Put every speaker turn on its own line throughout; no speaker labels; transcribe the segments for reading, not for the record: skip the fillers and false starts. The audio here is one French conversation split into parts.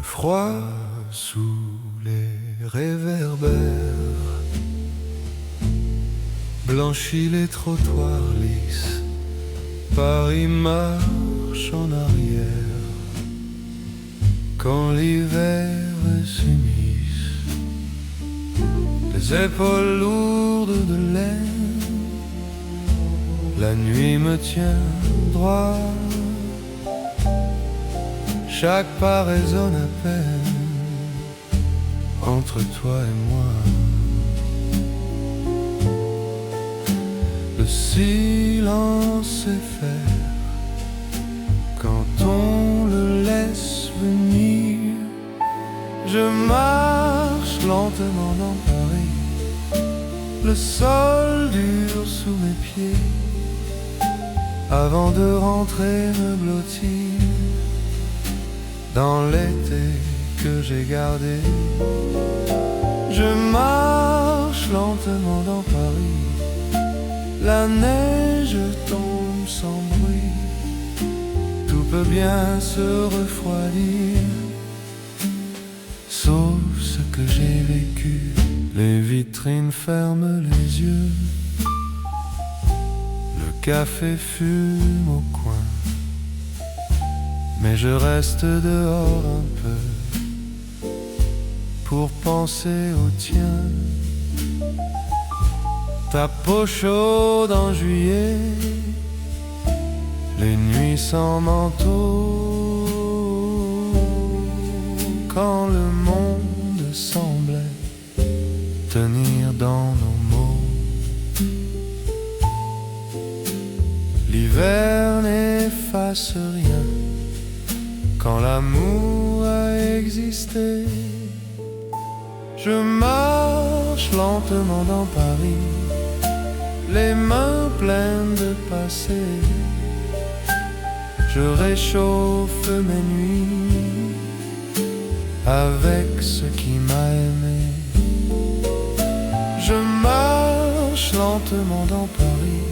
Froid sous les réverbères, blanchit les trottoirs lisses, Paris marche en arrière. Quand l'hiver s'unisse, les épaules lourdes de laine, la nuit me tient droit. Chaque pas résonne à peine entre toi et moi. Le silence s'effare quand on le laisse venir. Je marche lentement dans Paris, le sol dur sous mes pieds, avant de rentrer me blottir dans l'été que j'ai gardé. Je marche lentement dans Paris, la neige tombe sans bruit, tout peut bien se refroidir, sauf ce que j'ai vécu. Les vitrines ferment les yeux, le café fume au coin, mais je reste dehors un peu pour penser au tien. Ta peau chaude en juillet, les nuits sans manteau, quand le monde semblait tenir dans nos mots. L'hiver n'efface rien quand l'amour a existé. Je marche lentement dans Paris, les mains pleines de passé. Je réchauffe mes nuits avec ce qui m'a aimé. Je marche lentement dans Paris,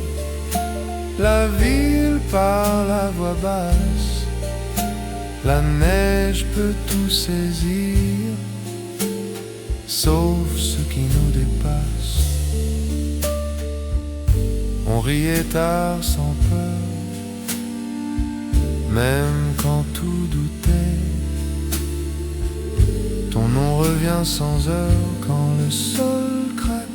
la ville parle à voix basse, la neige peut tout saisir, sauf ce qui nous dépasse. On riait tard sans peur, même quand tout doutait. Ton nom revient sans heure quand le sol craquait.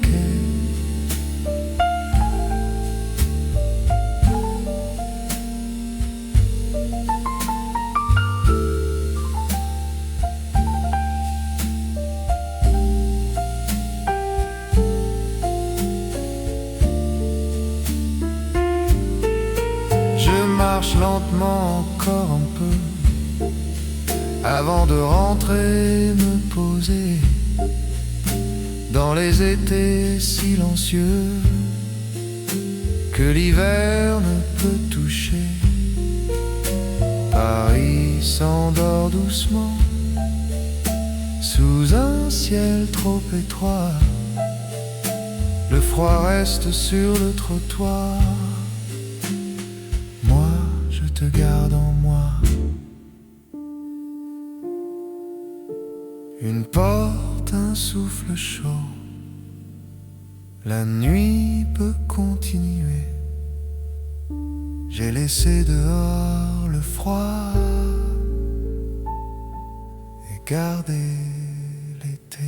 Marche lentement encore un peu avant de rentrer me poser dans les étés silencieux que l'hiver ne peut toucher. Paris s'endort doucement sous un ciel trop étroit, le froid reste sur le trottoir. Je te garde en moi. Une porte, un souffle chaud, la nuit peut continuer. J'ai laissé dehors le froid et gardé l'été.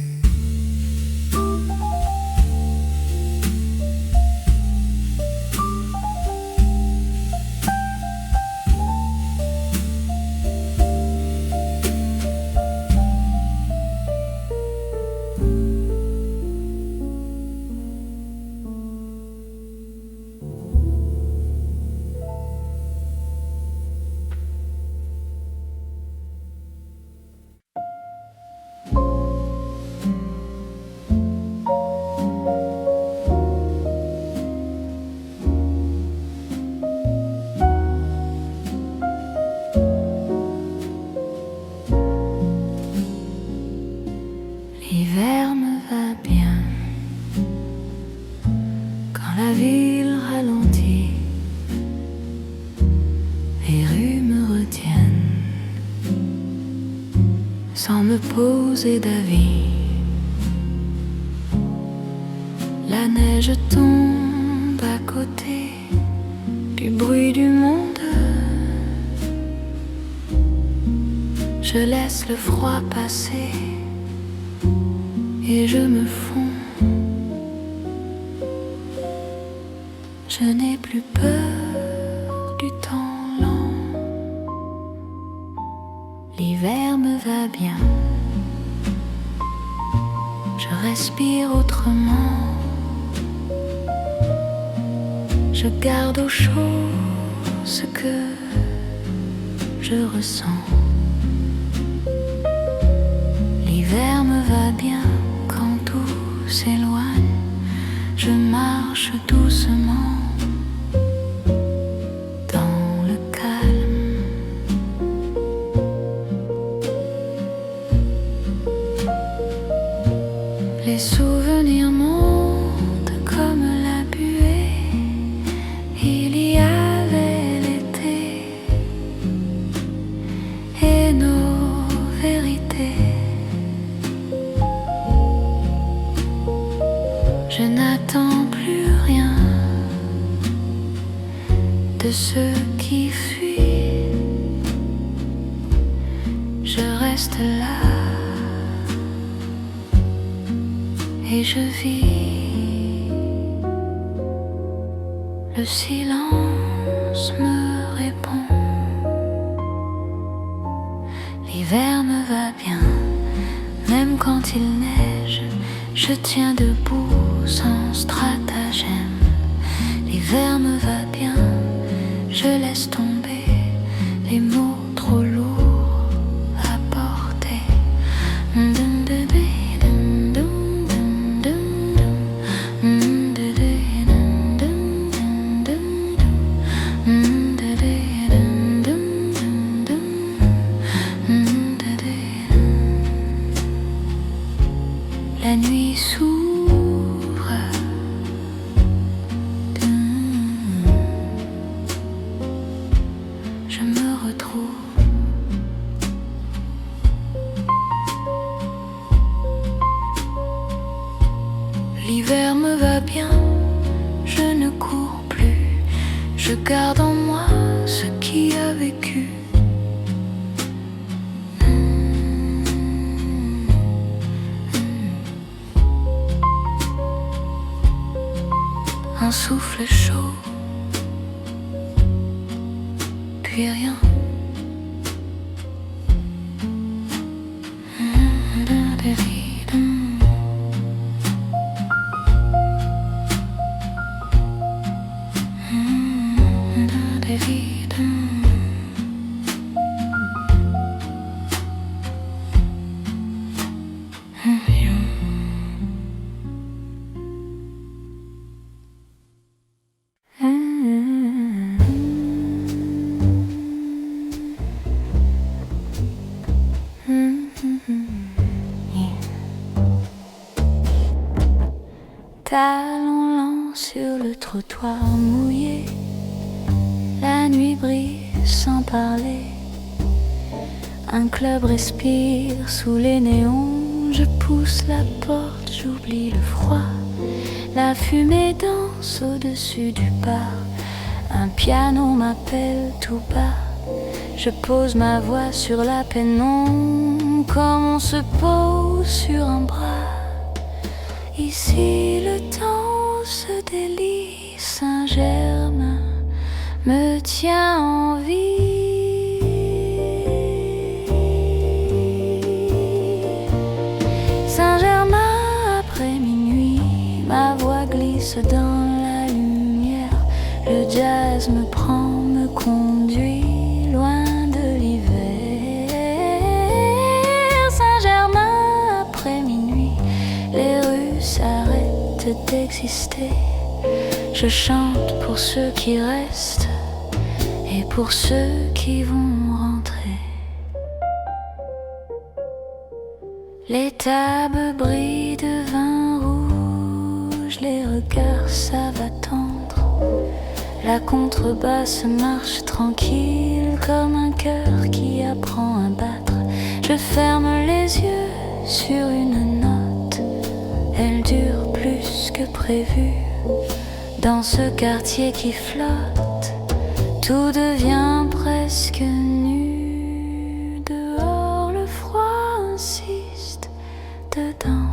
sans me poser d'avis. La neige tombe à côté du bruit du monde. Je laisse le froid passer et je me fonds. Je n'ai plus peur du temps lent. L'hiver me va bien. Je respire autrement. Je garde au chaud ce que je ressens. L'hiver me va bien quand tout s'éloigne. Je marche doucement dans le calme. Les souvenirs montent comme la buée. Il y avait l'été et nos vérités. Je n'attends plus rien de ceux qui fuient. Je reste là et je vis. Le silence me répond. L'hiver me va bien, même quand il neige. Je tiens debout sans stratagème. L'hiver me va bien, je laisse tomber les mots trop lourds à porter. La nuit s'ouvre. Je me retrouve. L'hiver me va bien, je ne cours plus. Je garde en moi ce qui a vécu. Un souffle chaud, puis rien. Talons lents sur le trottoir mouillé. La nuit brille sans parler. Un club respire sous les néons. Je pousse la porte, j'oublie le froid. La fumée danse au-dessus du bar. Un piano m'appelle tout bas. Je pose ma voix sur la pénombre, comme on se pose sur un bras. Ici le temps se délie, Saint-Germain me tient en vie. Saint-Germain après minuit, ma voix glisse dans la lumière. Le jazz me prend, me conduit loin de l'hiver. Saint-Germain après minuit, les rues s'arrêtent d'exister. Je chante pour ceux qui restent et pour ceux qui vont rentrer. Les tables brillent de vin rouge, les regards savent attendre. La contrebasse marche tranquille comme un cœur qui apprend à battre. Je ferme les yeux sur une note, elle dure plus que prévu. Dans ce quartier qui flotte, tout devient presque nu. Dehors le froid insiste, dedans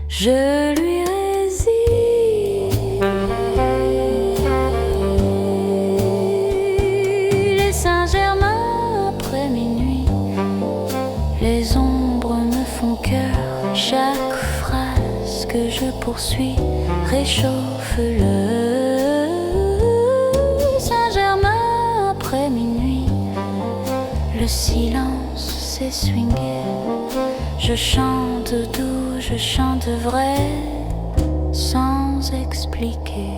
je lui résiste. Les Saint-Germain après minuit, les ombres me font cœur. Chaque phrase que je poursuis réchauffe le Saint-Germain après minuit. Le silence s'est swingé. Je chante doux, je chante vrai, sans expliquer.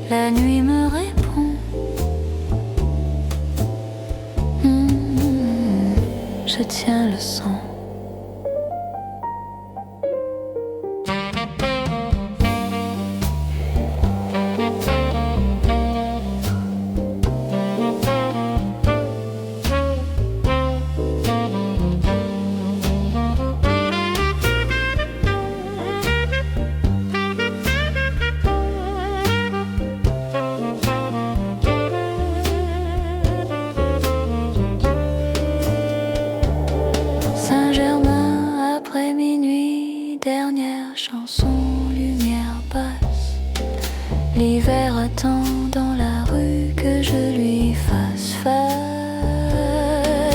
La nuit me répond. Je tiens le sang. Saint-Germain après minuit, dernière chanson, lumière basse. L'hiver attend dans la rue que je lui fasse face.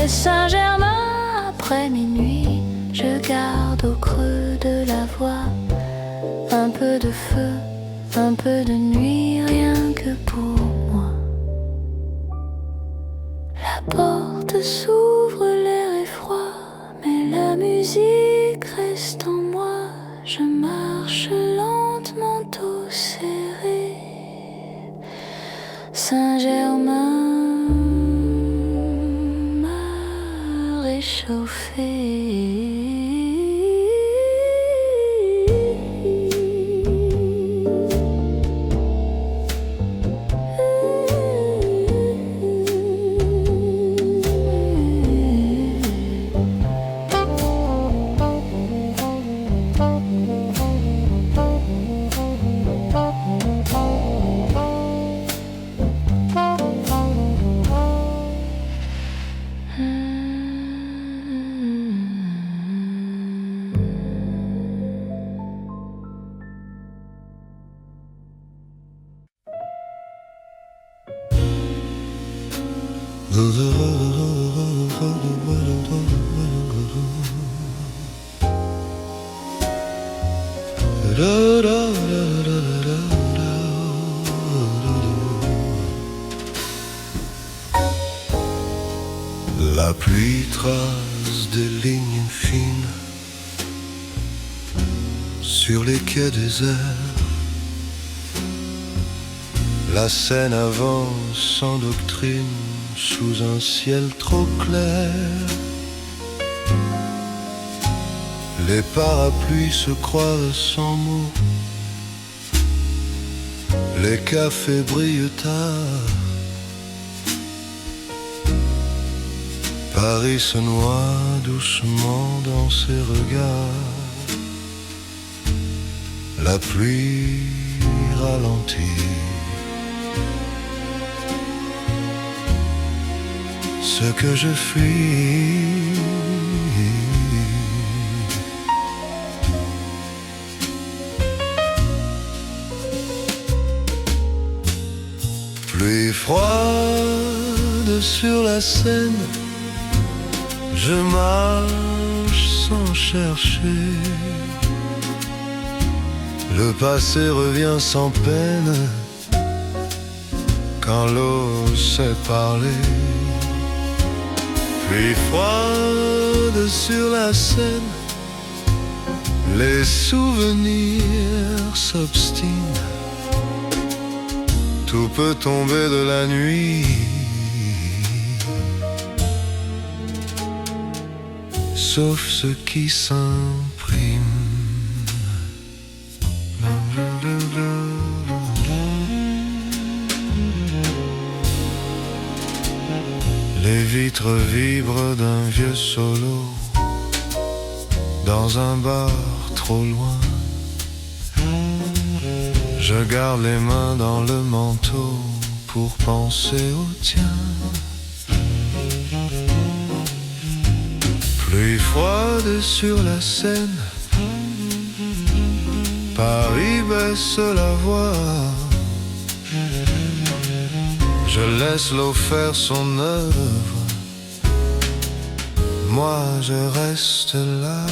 Saint-Germain après minuit, je garde au creux de la voix un peu de feu, un peu de nuit, rien que pour moi. La porte s'ouvre, l'air est froid, mais la musique reste en moi. Je marche lentement au serré. Saint-Germain m'a réchauffé.
La pluie trace des lignes fines sur les quais déserts. La Seine avance sans doctrine sous un ciel trop clair. Les parapluies se croisent sans mots. Les cafés brillent tard. Paris se noie doucement dans ses regards. La pluie ralentit. Ce que je fuis, pluie froide sur la Seine. Je marche sans chercher. Le passé revient sans peine quand l'eau sait parler. Pluie froide sur la Seine, Les souvenirs s'obstinent, tout peut tomber de la nuit, sauf ce qui s'imprime. Les vitres vibrent d'un vieux solo dans un bar trop loin. Je garde les mains dans le manteau pour penser au tien. Pluie froide sur la Seine, Paris baisse la voix. Je laisse l'eau faire son œuvre, moi je reste là.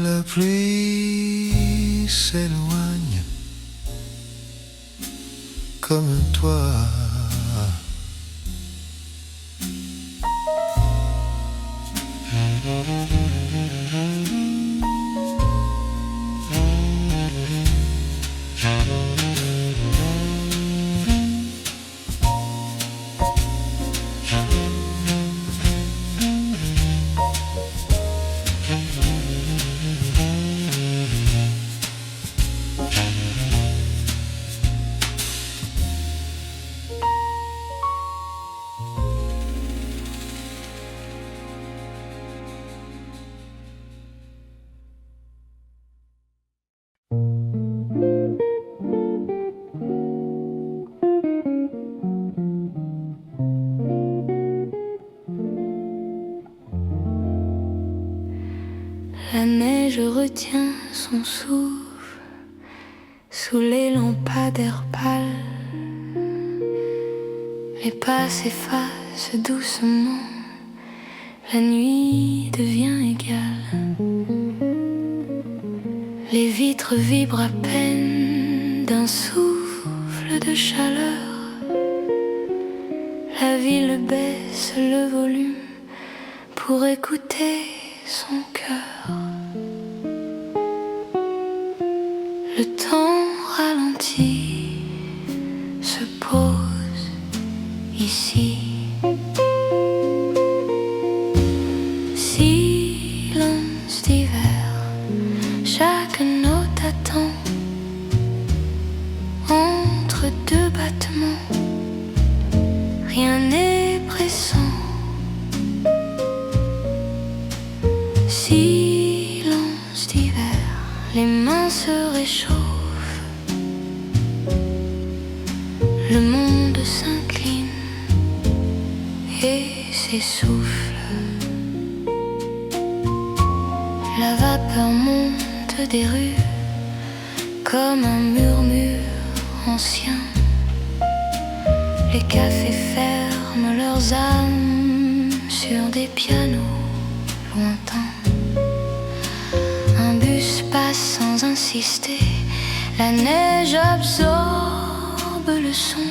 La pluie s'éloigne comme toi.
La neige retient son souffle sous les lampadaires pâles. Les pas s'effacent doucement, la nuit devient égale. Les vitres vibrent à peine d'un souffle de chaleur. La ville baisse le volume pour écouter son cœur. Le temps ralentit, se pose ici. Silence d'hiver, chaque note attend entre deux battements. Rien n'est pressant. Silence d'hiver, les mains se réchauffent. Le monde s'incline et s'essouffle. La vapeur monte des rues comme un murmure ancien. Les cafés ferment leurs âmes sur des pianos lointains. Un bus passe sans insister, la neige absorbe le son.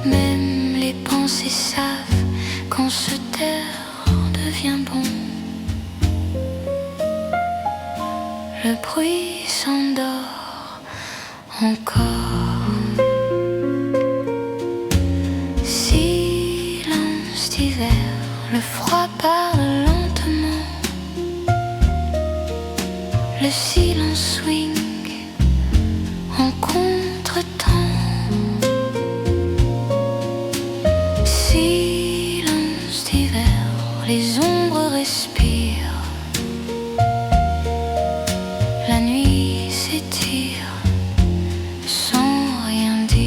Même les pensées savent quand se taire devient bon. Le bruit s'endort encore. Silence d'hiver, le froid parle lentement. Le silence swing en contre-temps. Silence d'hiver, les ombres respirent. La nuit s'étire sans rien dire.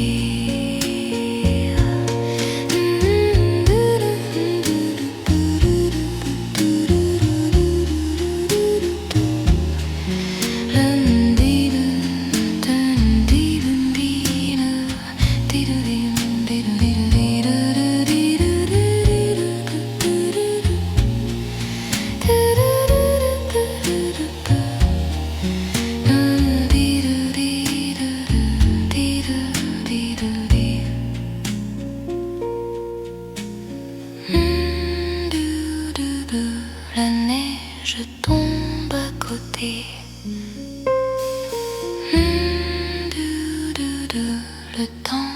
Le temps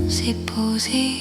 s'est posé.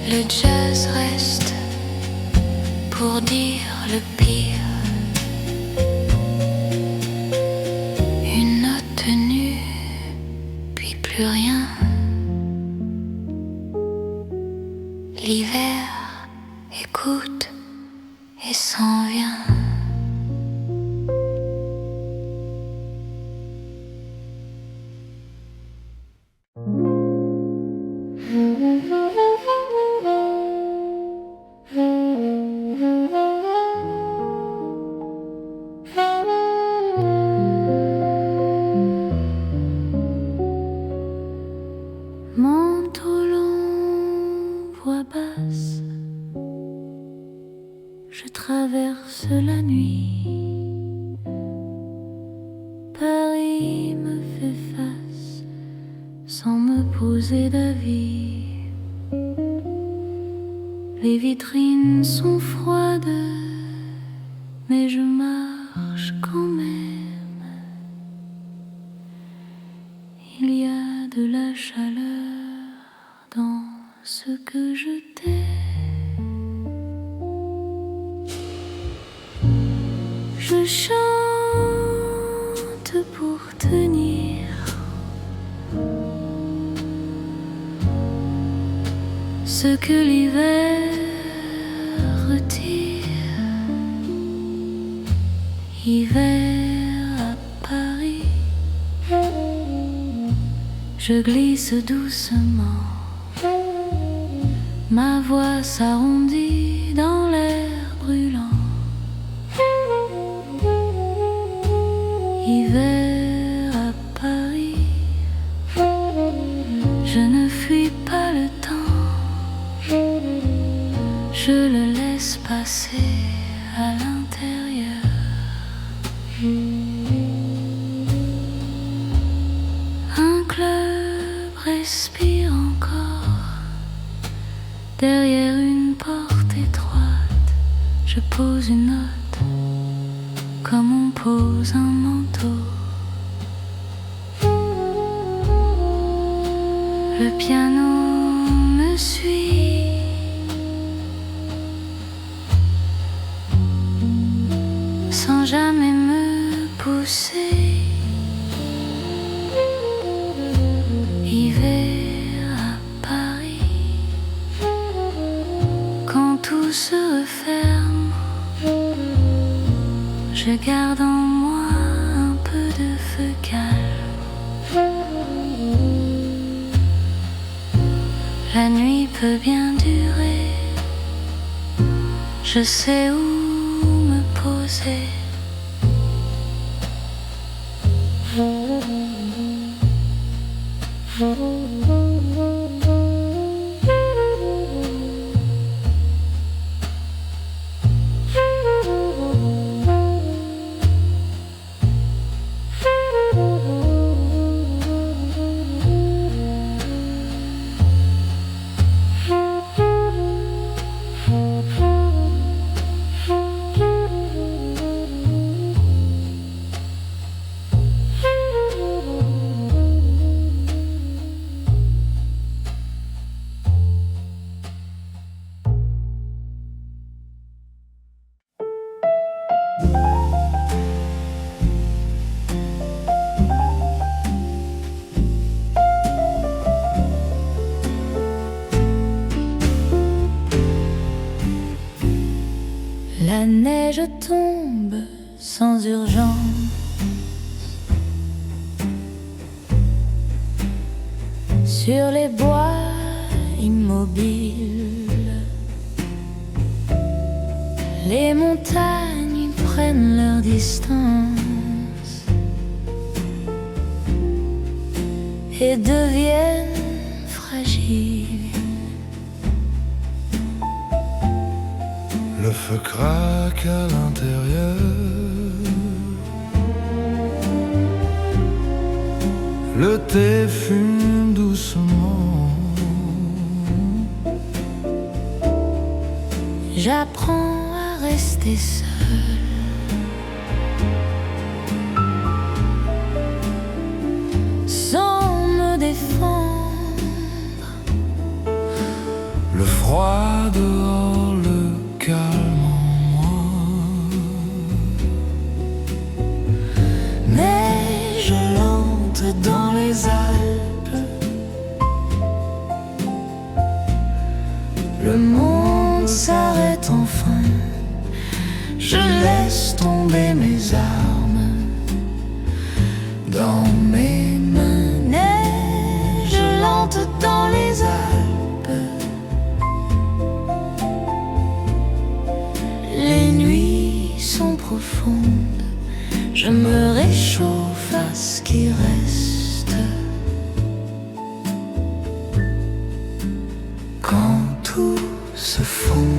Le jazz reste pour dire le pire. Une note tenue, puis plus rien. L'hiver écoute et s'en vient. Manteau long, voix basse, je traverse la nuit. Paris me fait face sans me poser d'avis. Les vitrines sont froides, mais je marche quand même. Il y a de la chaleur dans ce que je t'aime. Je chante pour tenir. Ce que l'hiver retire. Hiver à Paris. Je glisse doucement. Ma voix s'arrondit dans l'air brûlant. Hiver à Paris. Je ne fuis pas le temps. Je le laisse passer à l'intérieur. Un club respire encore. Derrière une porte étroite, je pose une note comme on pose un manteau. Le piano me suit. Sans jamais me pousser. Hiver à Paris. Quand tout se referme, je garde en moi un peu de feu calme. La nuit peut bien durer. Je sais où me poser. neige tombe sans urgence sur les bois immobiles. Les montagnes prennent leur distance et deviennent fragiles.
Le feu craque à l'intérieur, le thé fume doucement.
J'apprends à rester seul, sans me défendre.
Le froid dehors, le calme en moi.
Neige lente dans les Alpes, le monde s'arrête enfin. Je laisse tomber mes armes dans mes mains. Neige lente dans les Alpes, les nuits sont profondes. Je me réchauffe à ce qui reste. Quand tout se fond,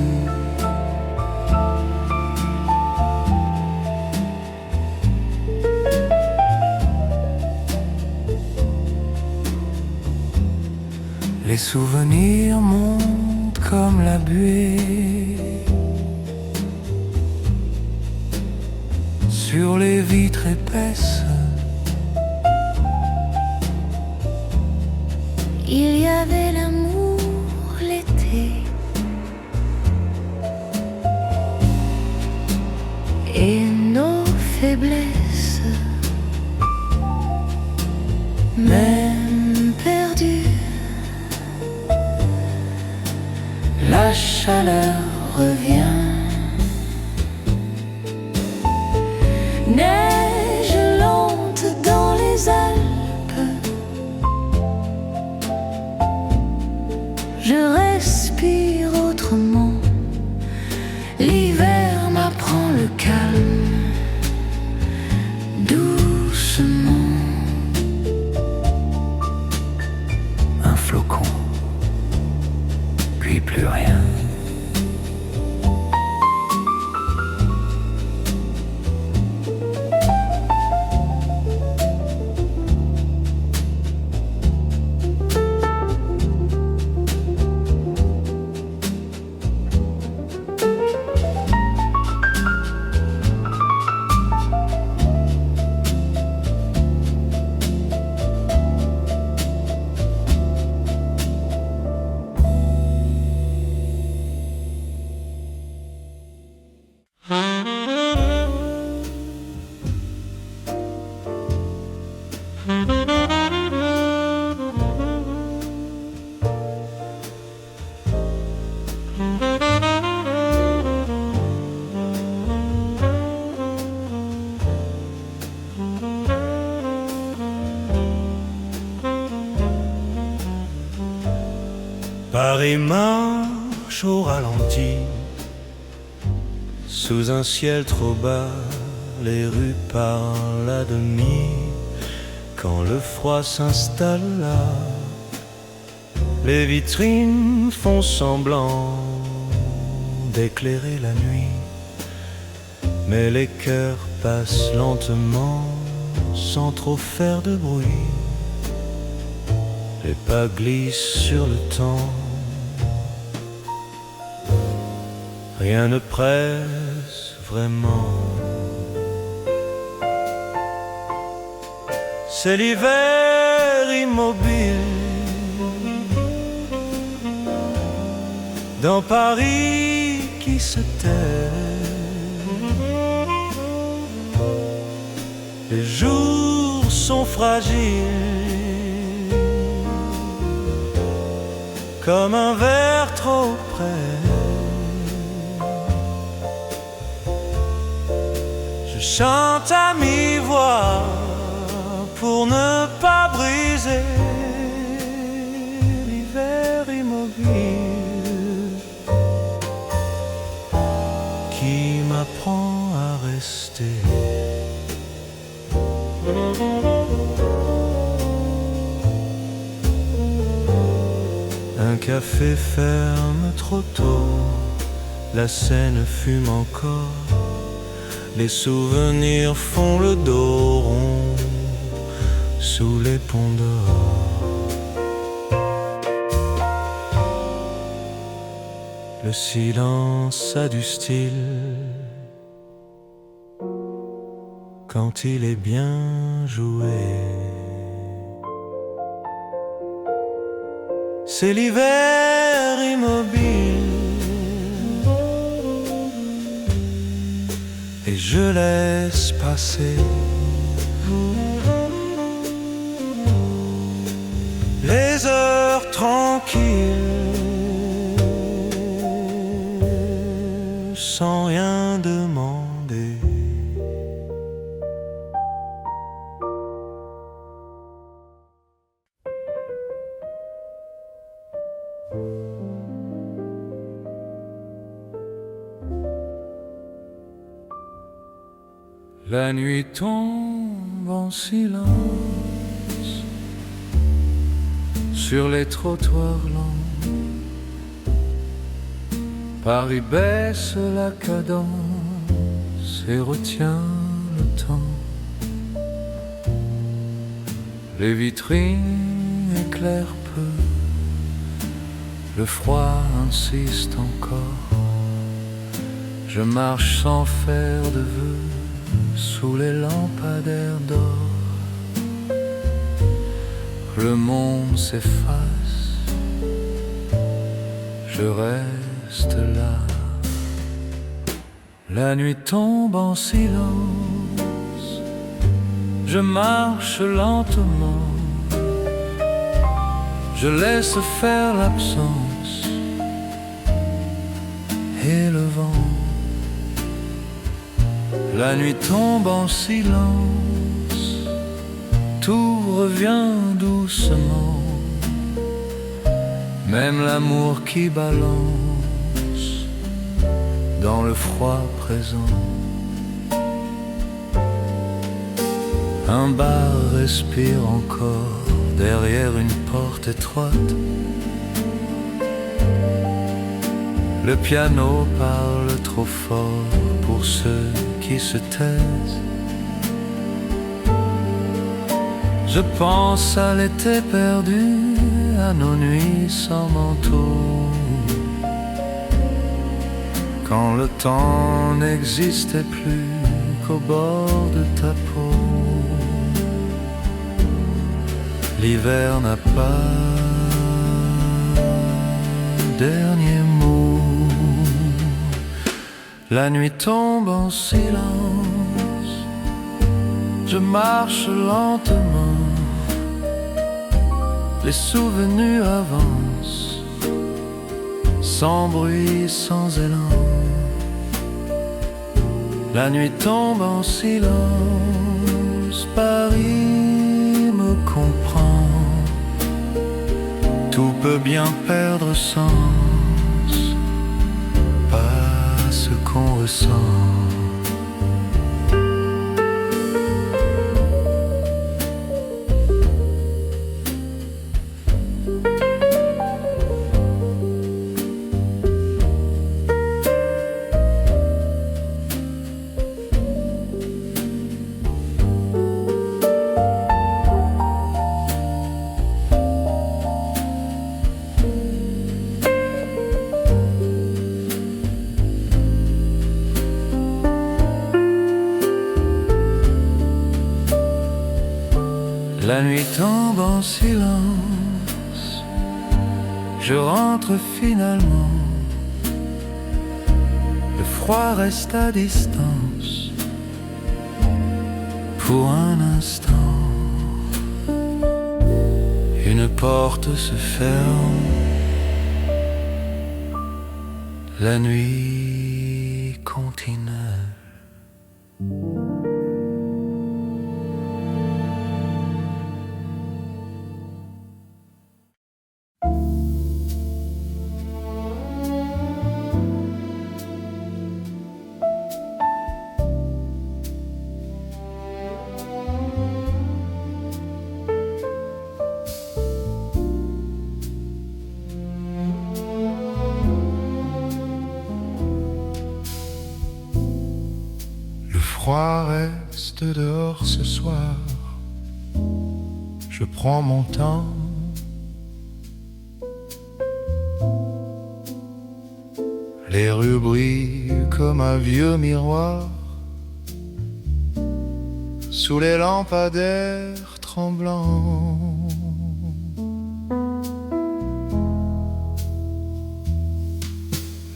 les souvenirs montent comme la buée sur les vitres épaisses.
il y avait l'amour l'été et nos faiblesses, même perdues. La chaleur revient. Neige lente dans les Alpes, je respire autrement. L'hiver m'apprend le calme, doucement.
Un flocon, puis plus rien.
Paris marche au ralenti, sous un ciel trop bas, les rues parlent à demi. Quand le froid s'installe là, les vitrines font semblant d'éclairer la nuit. Mais les cœurs passent lentement, sans trop faire de bruit. Les pas glissent sur le temps, rien ne presse vraiment. C'est l'hiver immobile dans Paris qui se tait. Les jours sont fragiles comme un verre trop près. chante à mi-voix pour ne pas briser l'hiver immobile qui m'apprend à rester. Un café ferme trop tôt, la Seine fume encore, les souvenirs font le dos rond sous les ponts d'or. Le silence a du style quand il est bien joué. C'est l'hiver immobile et je laisse passer les heures tranquilles sans rien demander. La nuit tombe en silence sur les trottoirs lents. Paris baisse la cadence et retient le temps. Les vitrines éclairent peu, le froid insiste encore. Je marche sans faire de vœux sous les lampadaires d'or. Le monde s'efface, je reste là. La nuit tombe en silence, je marche lentement, je laisse faire l'absence et le vent. La nuit tombe en silence, tout revient doucement, même l'amour qui balance dans le froid présent. Un bar respire encore derrière une porte étroite. Le piano parle trop fort pour ceux qui se taisent. Je pense à l'été perdu, à nos nuits sans manteau, quand le temps n'existait plus qu'au bord de ta peau. L'hiver n'a pas dernier mot. La nuit tombe en silence, je marche lentement, les souvenirs avancent, sans bruit, sans élan. La nuit tombe en silence, Paris me comprend. Tout peut bien perdre sens, pas ce qu'on ressent. La nuit tombe en silence, je rentre finalement. Le froid reste à distance pour un instant. Une porte se ferme, la nuit continue.
froid reste dehors ce soir. Je prends mon temps. Les rues brillent comme un vieux miroir sous les lampadaires tremblants.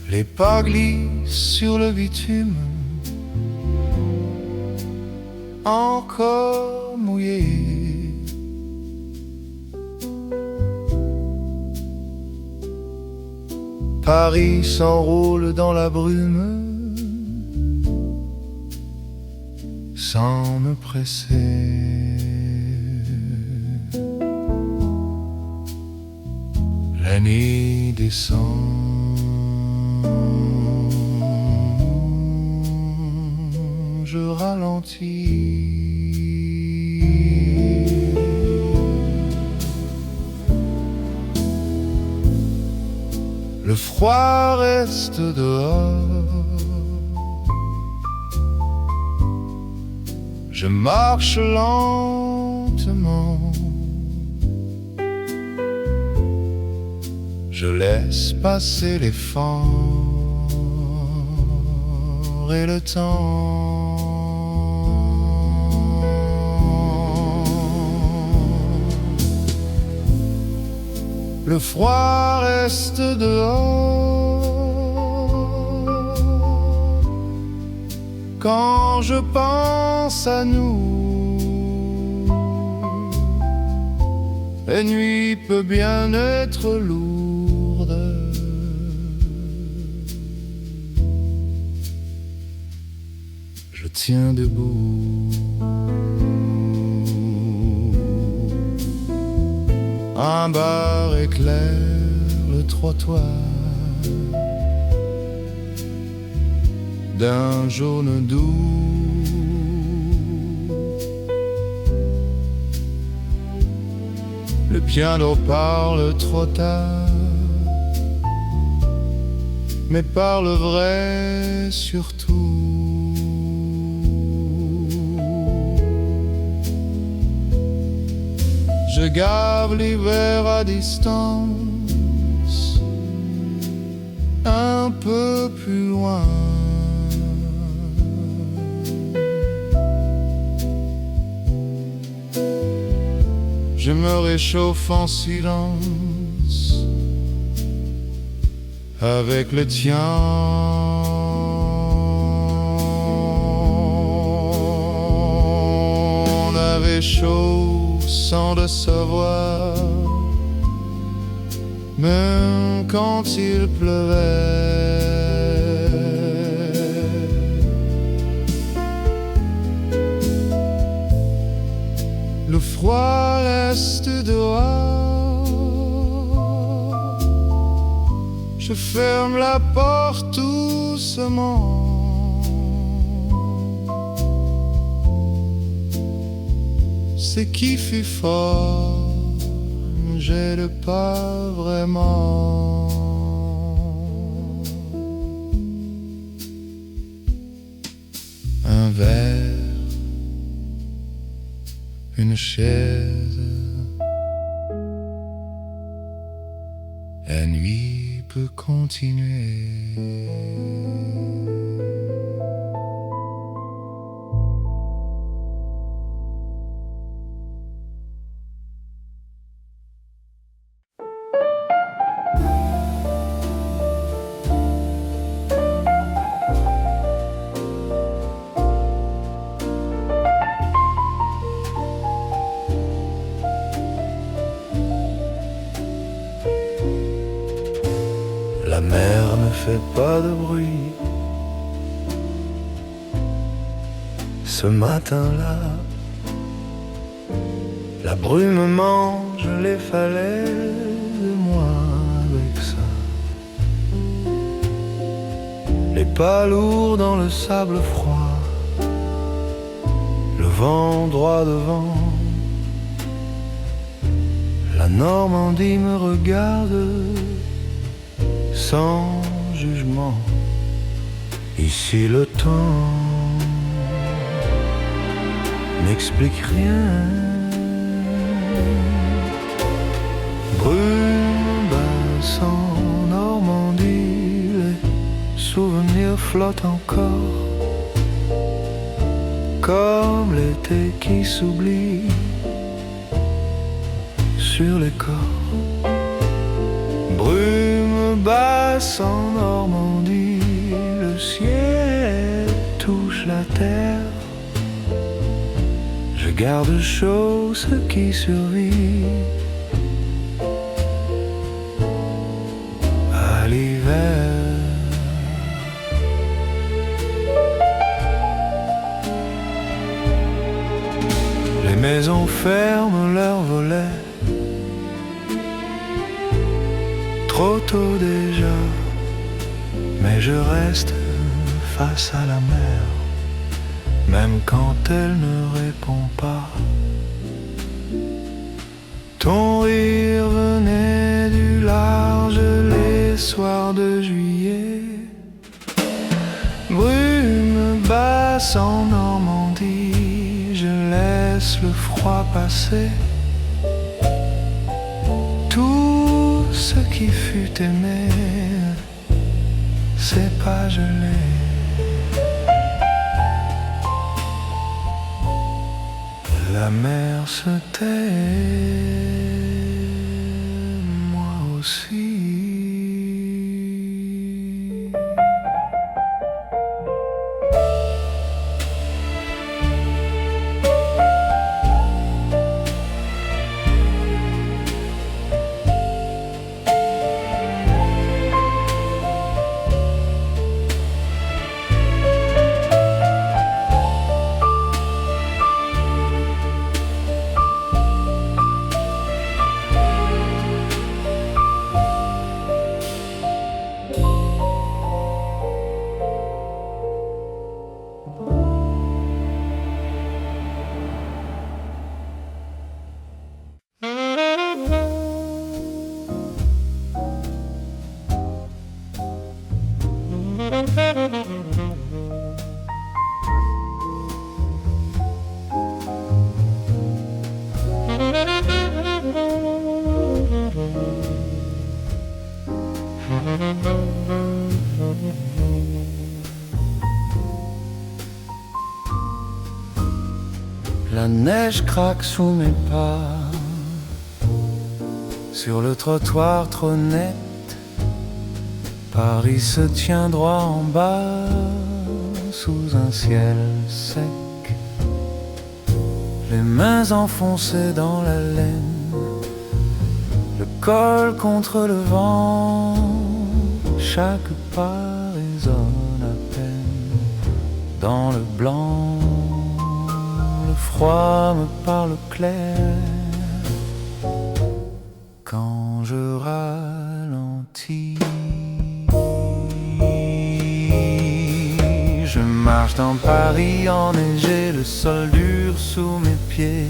Les pas glissent sur le bitume encore mouillé. Paris s'enroule dans la brume sans me presser. La nuit descend. Je ralentis. Le froid reste dehors. Je marche lentement. Je laisse passer les forts et le temps. Le froid reste dehors. Quand je pense à nous, la nuit peut bien être lourde. Je tiens debout. Un bar éclaire le trottoir d'un jaune doux. Le piano parle trop tard, mais parle vrai surtout. Je gave l'hiver à distance, un peu plus loin. Je me réchauffe en silence avec le tien. On avait chaud sans le savoir, même quand il pleuvait. Le froid reste dehors. Je ferme la porte doucement. C'est qui fut fort, j'aide pas vraiment. Un verre, une chaise, la nuit peut continuer. La mer ne fait pas de bruit. Ce matin-là, la brume mange les falaises, et moi avec ça. Les pas lourds dans le sable froid, le vent droit devant. La Normandie me regarde sans jugement. Ici le temps
n'explique rien.
Brume basse en Normandie, les souvenirs flottent encore, comme l'été qui s'oublie sur les corps. Brume basse en Normandie, le ciel touche la terre. Je garde chaud ce qui survit à l'hiver. Les maisons ferment leurs volets, trop tôt déjà, mais je reste face à la mer, même quand elle ne répond pas. Ton rire venait du large les soirs de juillet. Brume basse en Normandie, je laisse le froid passer. Tout ce qui fut aimé, c'est pas gelé. La mer se tait, moi aussi. La neige craque sous mes pas, sur le trottoir trop net. Paris se tient droit en bas, sous un ciel sec. Les mains enfoncées dans la laine, le col contre le vent. Chaque pas résonne à peine dans le blanc. Le froid me parle clair quand je ralentis. Je marche dans Paris enneigé, le sol dur sous mes pieds,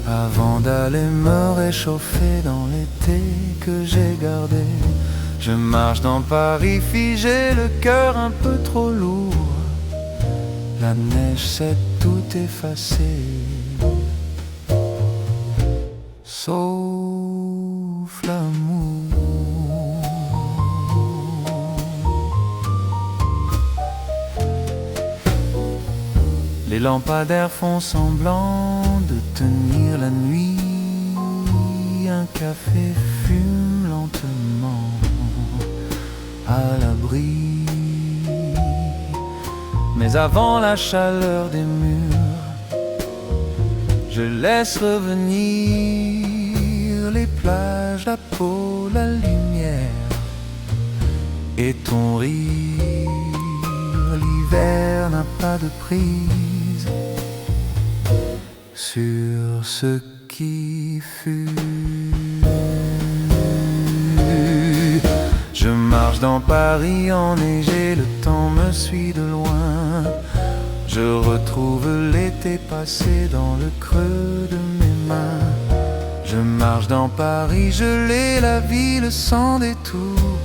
avant d'aller me réchauffer dans l'été que j'ai gardé. Je marche dans Paris figé, le cœur un peu trop lourd. La neige sait tout effacer, sauf l'amour. Les lampadaires font semblant de tenir la nuit. Un café fume lentement à l'abri. Mais avant la chaleur des murs, je laisse revenir les plages, la peau, la lumière et ton rire. L'hiver n'a pas de prise sur ce qui fut. Je marche dans Paris enneigé, le temps me suit de loin. Je retrouve l'été passé dans le creux de mes mains. Je marche dans Paris gelé, la ville sans détour.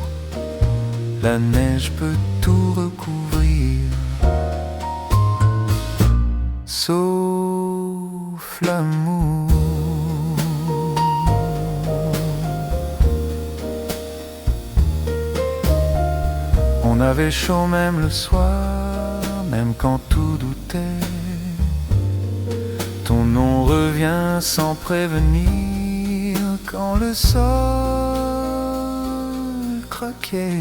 La neige peut tout recouvrir, sauf l'amour. On avait chaud même le soir, même quand tout doutait. Ton nom revient sans prévenir quand le sol craquait.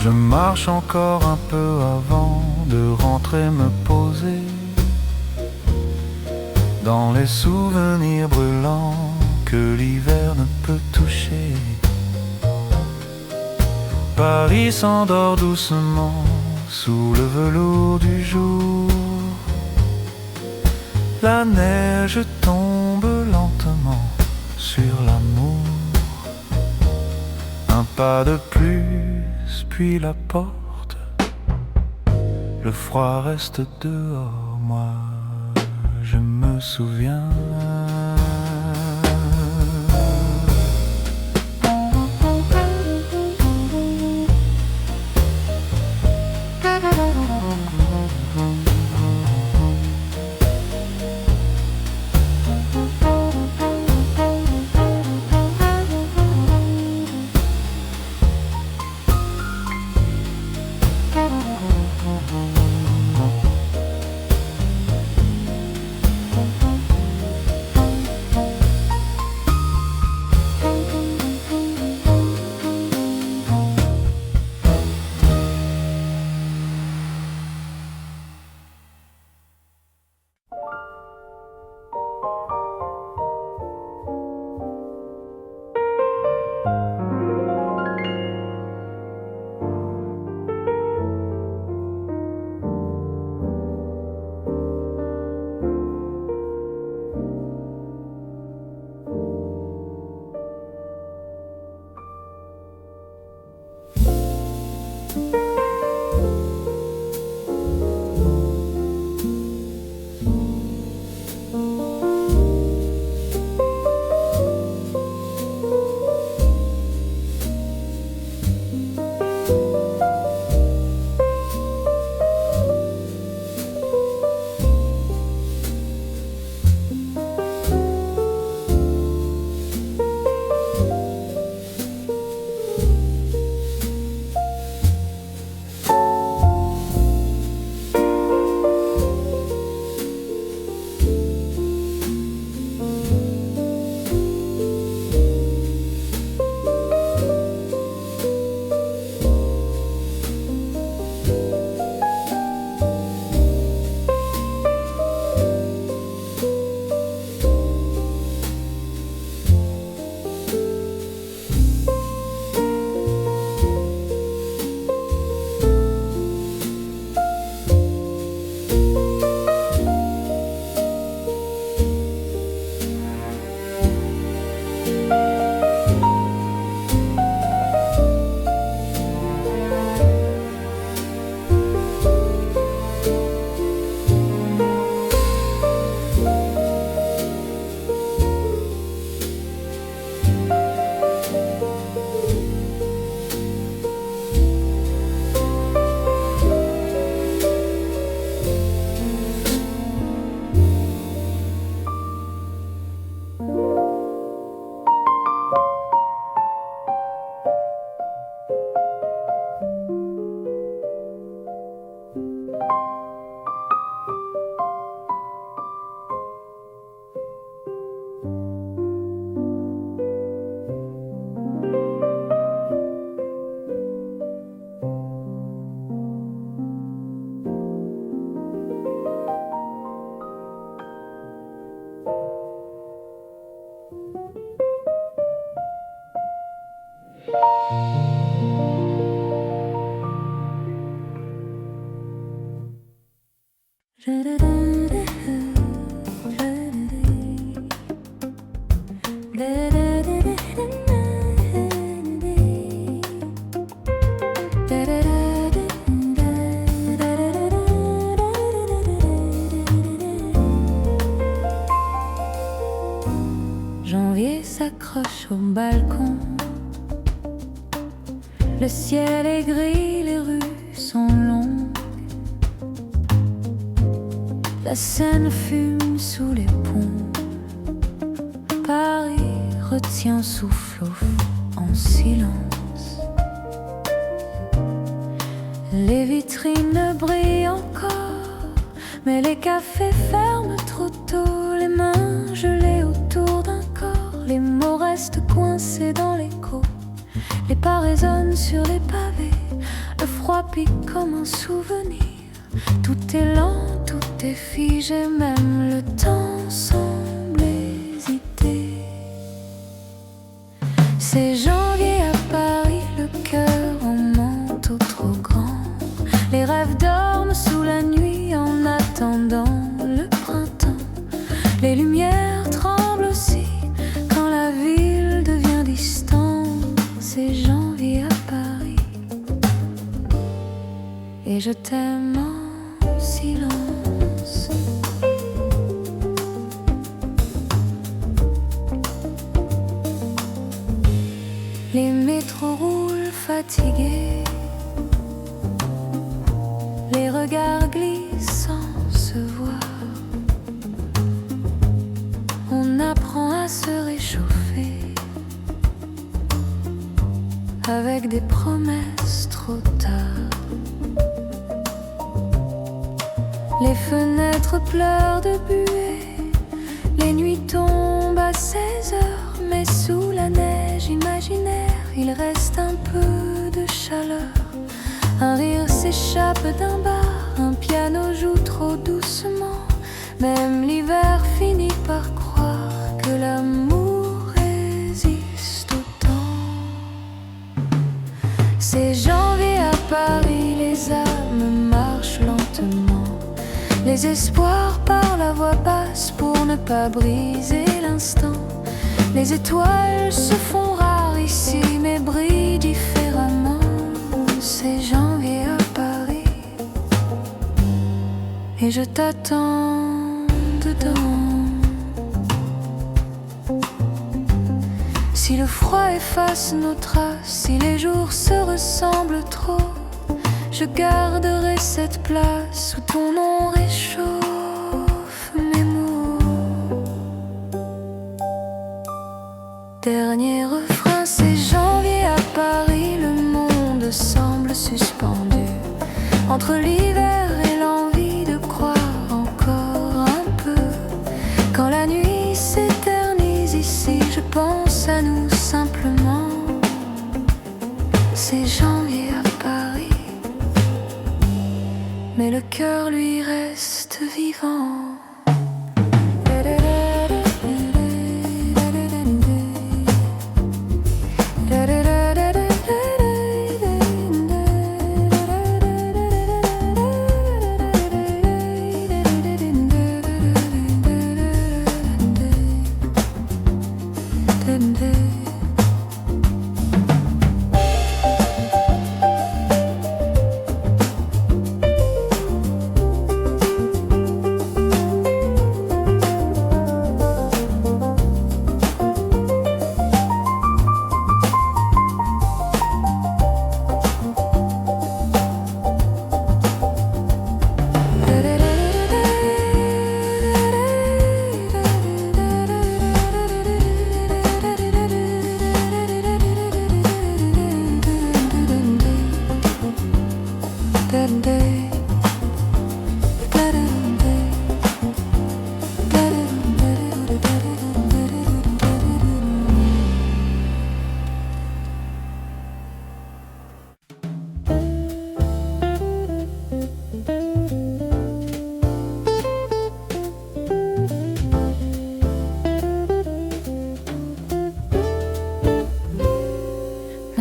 Je marche encore un peu avant de rentrer me poser dans les souvenirs brûlants que l'hiver ne peut toucher. Paris s'endort doucement sous le velours du jour. La neige tombe lentement sur l'amour. Un pas de plus, puis la porte. Le froid reste dehors, moi je me souviens.
Janvier s'accroche au balcon. Le ciel est gris, les rues sont longues. La Seine fume sous les ponts. Paris retient souffle en silence. Les vitrines brillent encore, mais les cafés ferment trop tôt. Les mains gelées autour d'un corps, les mots restent coincés dans l'écho. Les pas résonnent sur les pavés, le froid pique comme un souvenir. Tout est lent, tout est figé, même le temps semble hésiter. C'est janvier à Paris, le cœur en manteau trop grand. Les rêves dorment sous la nuit en attendant le printemps. Les lumières tremblent aussi quand la ville devient distante. C'est janvier à Paris et je t'aime en silence. Les métros roulent fatigués, les regards glissent sans se voir. On apprend à se réchauffer avec des promesses trop tard. Les fenêtres pleurent de buée, les nuits tombent à 16 heures, mais sous la neige imaginaire, il reste un peu de chaleur. Un rire s'échappe d'un bar, un piano joue trop doucement. Même l'hiver finit par croire que l'amour résiste au temps. C'est janvier à Paris, les âmes marchent lentement. Les espoirs parlent à voix basse pour ne pas briser l'instant. Les étoiles se font rares ici, mais brillent différemment. C'est janvier à Paris et je t'attends dedans. Si le froid efface nos traces, si les jours se ressemblent trop, je garderai cette place où ton nom réchauffe mes mots. Dernier refrain, c'est janvier à Paris, le monde semble suspendu entre l'hiver et l'envie de croire encore un peu. Quand la nuit s'éternise ici, je pense à nous simplement. C'est janvier à Paris, mais le cœur lui reste vivant.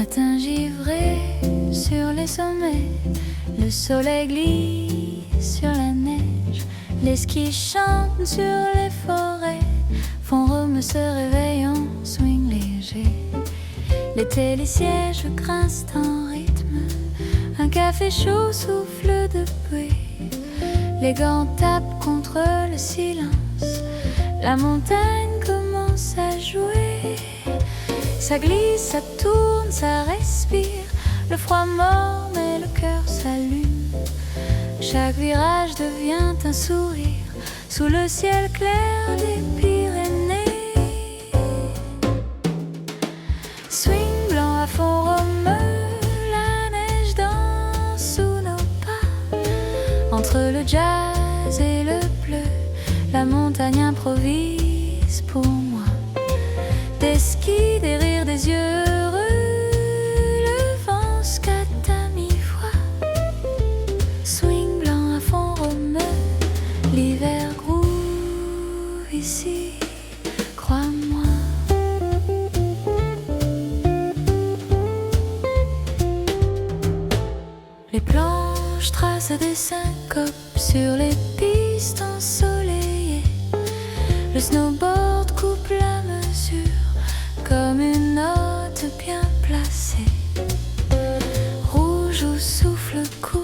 Matin givré sur les sommets, le soleil glisse sur la neige, les skis chantent sur les forêts, font rome se réveille en swing léger. Les télésièges grincent en rythme, un café chaud souffle de buée, les gants tapent contre le silence, la montagne commence à jouer. Ça glisse, ça tourne, ça respire, le froid mord mais le cœur s'allume. Chaque virage devient un sourire sous le ciel clair des Pyrénées. Swing blanc à fond romeux, la neige danse sous nos pas. Entre le jazz et le bleu, la montagne improvise pour moi. Des skis, des rires, des yeux heureux, le vent scatte à mi-voix. Swing blanc à fond romeux, l'hiver groove ici, crois-moi. Les planches tracent des syncopes sur les pistes ensoleillées. Le snowboard coupe la mesure comme une note bien placée. Rouge au souffle court,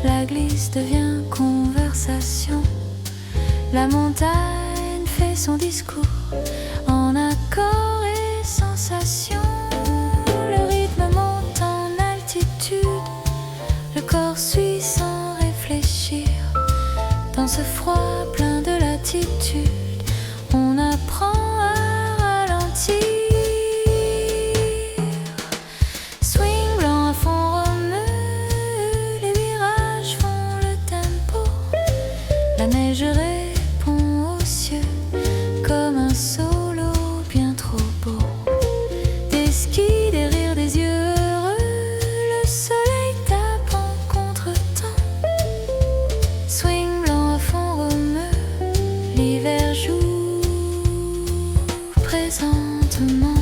la glisse devient conversation. La montagne fait son discours en accord et sensation. Le rythme monte en altitude, le corps suit sans réfléchir. Dans ce froid plein de latitude, on apprend à ralentir. Swing blanc à fond romeux, les virages font le tempo. La neige répond aux cieux comme un solo bien trop beau. Des skis, des rires, des yeux heureux, le soleil tape en contretemps. Swing blanc à fond romeux, l'hiver joue présentement.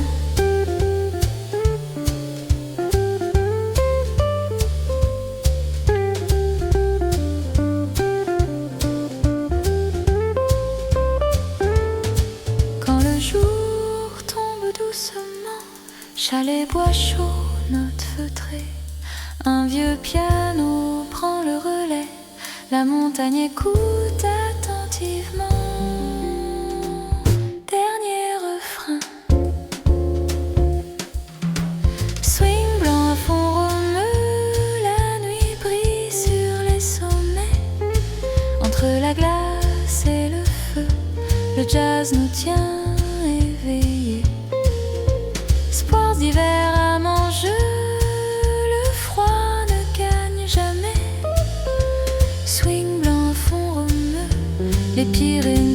Quand le jour tombe doucement, chalet bois chaud, notes feutrées, un vieux piano prend le relais, la montagne écoute attentivement. Dernier refrain. Swing blanc à fond romeux, la nuit brille sur les sommets. Entre la glace et le feu, le jazz nous tient éveillés. Espoirs d'hiver à manger, le froid ne gagne jamais. Swing blanc à fond romeux, les Pyrénées.